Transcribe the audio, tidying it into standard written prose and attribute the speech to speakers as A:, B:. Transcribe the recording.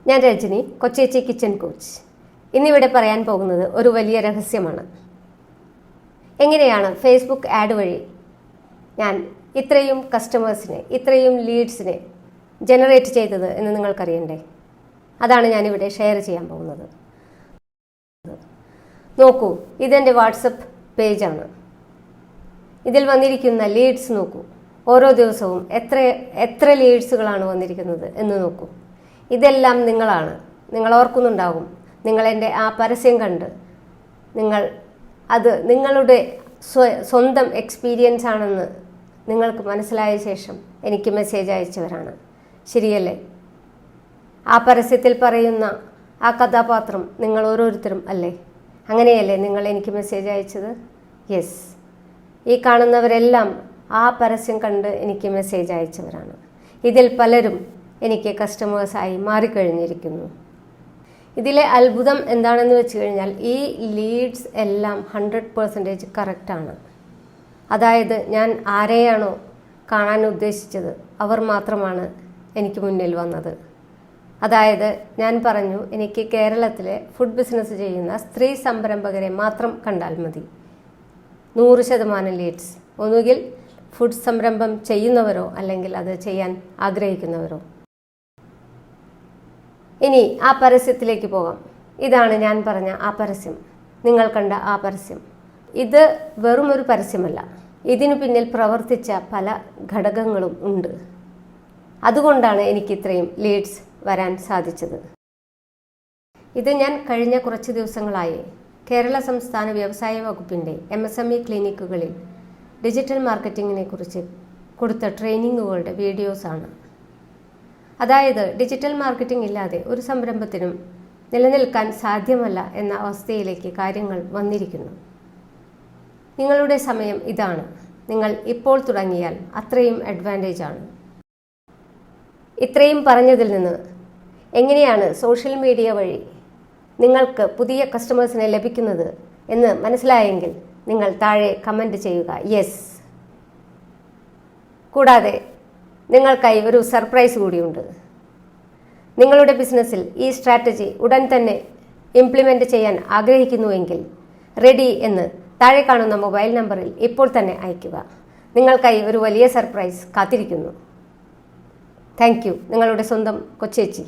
A: ഞാൻ Rajani, കൊച്ചേച്ചി kitchen coach. ഇന്നിവിടെ പറയാൻ പോകുന്നത് ഒരു വലിയ രഹസ്യമാണ്. എങ്ങനെയാണ് ഫേസ്ബുക്ക് ആഡ് വഴി ഞാൻ ഇത്രയും കസ്റ്റമേഴ്സിനെ, ഇത്രയും ലീഡ്സിനെ ജനറേറ്റ് ചെയ്തത് എന്ന് നിങ്ങൾക്കറിയണ്ടേ? അതാണ് ഞാനിവിടെ ഷെയർ ചെയ്യാൻ പോകുന്നത്. നോക്കൂ, ഇതെൻ്റെ വാട്സപ്പ് പേജാണ്. ഇതിൽ വന്നിരിക്കുന്ന ലീഡ്സ് നോക്കൂ. ഓരോ ദിവസവും എത്ര ലീഡ്സുകളാണ് വന്നിരിക്കുന്നത് എന്ന് നോക്കൂ. ഇതെല്ലാം നിങ്ങളാണ്. നിങ്ങൾ ഓർക്കുന്നുണ്ടാകും, നിങ്ങളെൻ്റെ ആ പരസ്യം കണ്ട് അത് നിങ്ങളുടെ സ്വന്തം എക്സ്പീരിയൻസ് ആണെന്ന് നിങ്ങൾക്ക് മനസ്സിലായ ശേഷം എനിക്ക് മെസ്സേജ് അയച്ചവരാണ്. ശരിയല്ലേ? ആ പരസ്യത്തിൽ പറയുന്ന ആ കഥാപാത്രം നിങ്ങൾ ഓരോരുത്തരും അല്ലേ? അങ്ങനെയല്ലേ നിങ്ങൾ എനിക്ക് മെസ്സേജ് അയച്ചത്? യെസ്, ഈ കാണുന്നവരെല്ലാം ആ പരസ്യം കണ്ട് എനിക്ക് മെസ്സേജ് അയച്ചവരാണ്. ഇതിൽ പലരും എനിക്ക് കസ്റ്റമേഴ്സായി മാറിക്കഴിഞ്ഞിരിക്കുന്നു. ഇതിലെ അത്ഭുതം എന്താണെന്ന് വെച്ച് കഴിഞ്ഞാൽ, ഈ ലീഡ്സ് എല്ലാം 100% കറക്റ്റാണ്. അതായത് ഞാൻ ആരെയാണോ കാണാൻ ഉദ്ദേശിച്ചത് അവർ മാത്രമാണ് എനിക്ക് മുന്നിൽ വന്നത്. അതായത് ഞാൻ പറഞ്ഞു, എനിക്ക് കേരളത്തിലെ ഫുഡ് ബിസിനസ് ചെയ്യുന്ന സ്ത്രീ സംരംഭകരെ മാത്രം കണ്ടാൽ മതി. 100% ലീഡ്സ് ഒന്നുകിൽ ഫുഡ് സംരംഭം ചെയ്യുന്നവരോ അല്ലെങ്കിൽ അത് ചെയ്യാൻ ആഗ്രഹിക്കുന്നവരോ. ഇനി ആ പരസ്യത്തിലേക്ക് പോകാം. ഇതാണ് ഞാൻ പറഞ്ഞ ആ പരസ്യം, നിങ്ങൾ കണ്ട ആ പരസ്യം. ഇത് വെറുമൊരു പരസ്യമല്ല, ഇതിനു പിന്നിൽ പ്രവർത്തിച്ച പല ഘടകങ്ങളും ഉണ്ട്. അതുകൊണ്ടാണ് എനിക്ക് ഇത്രയും ലീഡ്സ് വരാൻ സാധിച്ചത്. ഇത് ഞാൻ കഴിഞ്ഞ കുറച്ച് ദിവസങ്ങളായി കേരള സംസ്ഥാന വ്യവസായ വകുപ്പിൻ്റെ MSME ക്ലിനിക്കുകളിൽ ഡിജിറ്റൽ മാർക്കറ്റിങ്ങിനെ കുറിച്ച് കൊടുത്ത ട്രെയിനിങ്ങുകളുടെ വീഡിയോസാണ്. അതായത് ഡിജിറ്റൽ മാർക്കറ്റിംഗ് ഇല്ലാതെ ഒരു സംരംഭത്തിനും നിലനിൽക്കാൻ സാധ്യമല്ല എന്ന അവസ്ഥയിലേക്ക് കാര്യങ്ങൾ വന്നിരിക്കുന്നു. നിങ്ങളുടെ സമയം ഇതാണ്. നിങ്ങൾ ഇപ്പോൾ തുടങ്ങിയാൽ അത്രയും അഡ്വാൻറ്റേജ് ആണ്. ഇത്രയും പറഞ്ഞതിൽ നിന്ന് എങ്ങനെയാണ് സോഷ്യൽ മീഡിയ വഴി നിങ്ങൾക്ക് പുതിയ കസ്റ്റമേഴ്സിനെ ലഭിക്കുന്നത് എന്ന് മനസ്സിലായെങ്കിൽ നിങ്ങൾ താഴെ കമൻറ്റ് ചെയ്യുക യെസ്. കൂടാതെ നിങ്ങൾക്കായി ഒരു സർപ്രൈസ് കൂടിയുണ്ട്. നിങ്ങളുടെ ബിസിനസ്സിൽ ഈ സ്ട്രാറ്റജി ഉടൻ തന്നെ ഇംപ്ലിമെൻ്റ് ചെയ്യാൻ ആഗ്രഹിക്കുന്നുവെങ്കിൽ റെഡി എന്ന് താഴെ കാണുന്ന മൊബൈൽ നമ്പറിൽ ഇപ്പോൾ തന്നെ അയയ്ക്കുക. നിങ്ങൾക്കായി ഒരു വലിയ സർപ്രൈസ് കാത്തിരിക്കുന്നു. Thank you. നിങ്ങളുടെ സ്വന്തം കൊച്ചേച്ചി.